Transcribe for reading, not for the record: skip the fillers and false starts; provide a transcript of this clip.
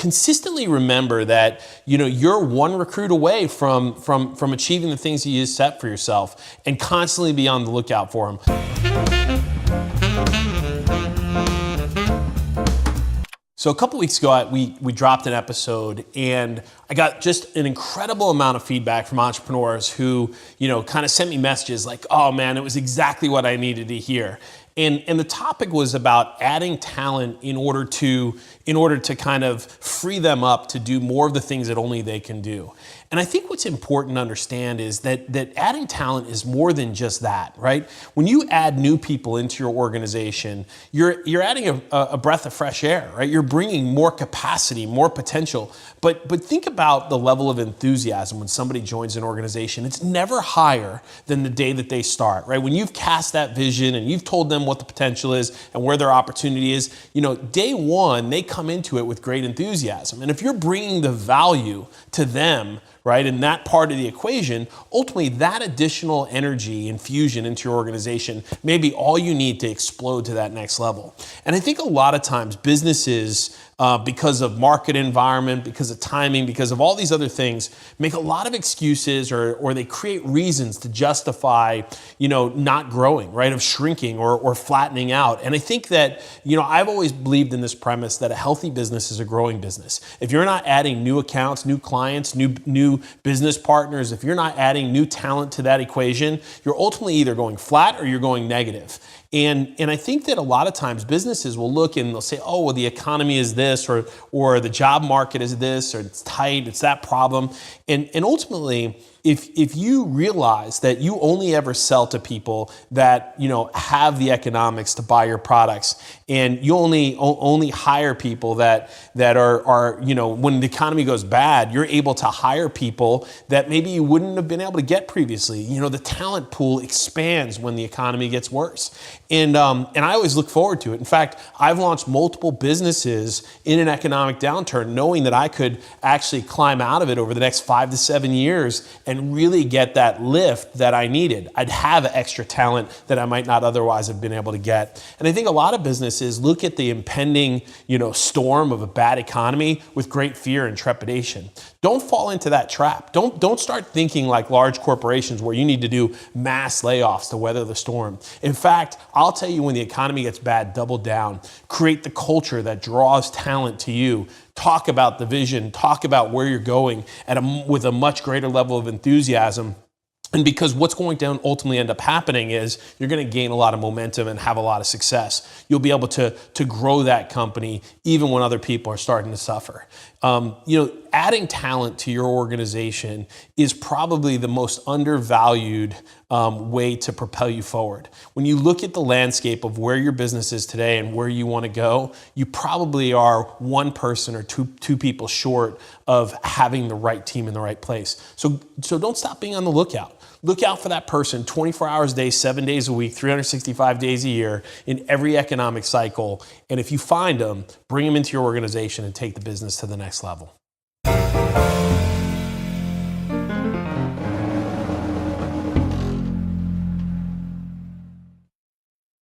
consistently remember that, you're one recruit away from achieving the things you set for yourself, and constantly be on the lookout for them. So a couple weeks ago, we dropped an episode, and I got just an incredible amount of feedback from entrepreneurs who, kind of sent me messages like, oh man, it was exactly what I needed to hear. And the topic was about adding talent in order to kind of free them up to do more of the things that only they can do. And I think what's important to understand is that adding talent is more than just that, right? When you add new people into your organization, you're adding a breath of fresh air, right? You're bringing more capacity, more potential. But think about the level of enthusiasm when somebody joins an organization. It's never higher than the day that they start, right? When you've cast that vision and you've told them what the potential is and where their opportunity is, day one, they come into it with great enthusiasm. And if you're bringing the value to them, right, in that part of the equation, ultimately that additional energy infusion into your organization may be all you need to explode to that next level. And I think a lot of times businesses, because of market environment, because of timing, because of all these other things, make a lot of excuses or they create reasons to justify, not growing, right, of shrinking or flattening out. And I think that, I've always believed in this premise that a healthy business is a growing business. If you're not adding new accounts, new clients, new business partners, if you're not adding new talent to that equation, you're ultimately either going flat or you're going negative. And I think that a lot of times businesses will look and they'll say, oh, well, the economy is this, or the job market is this, or it's tight, it's that problem. And ultimately, if you realize that you only ever sell to people that have the economics to buy your products, and you only hire people that are when the economy goes bad, you're able to hire people that maybe you wouldn't have been able to get previously. The talent pool expands when the economy gets worse, and I always look forward to it. In fact, I've launched multiple businesses in an economic downturn, knowing that I could actually climb out of it over the next 5 to 7 years and really get that lift that I needed. I'd have extra talent that I might not otherwise have been able to get. And I think a lot of businesses look at the impending, storm of a bad economy with great fear and trepidation. Don't fall into that trap. Don't start thinking like large corporations where you need to do mass layoffs to weather the storm. In fact, I'll tell you, when the economy gets bad, double down. Create the culture that draws talent to you. Talk about the vision, talk about where you're going with a much greater level of enthusiasm. And because what's going to ultimately end up happening is you're going to gain a lot of momentum and have a lot of success. You'll be able to grow that company even when other people are starting to suffer. Adding talent to your organization is probably the most undervalued way to propel you forward. When you look at the landscape of where your business is today and where you want to go, you probably are one person or two people short of having the right team in the right place. So don't stop being on the lookout. Look out for that person 24 hours a day, 7 days a week, 365 days a year in every economic cycle. And if you find them, bring them into your organization and take the business to the next level.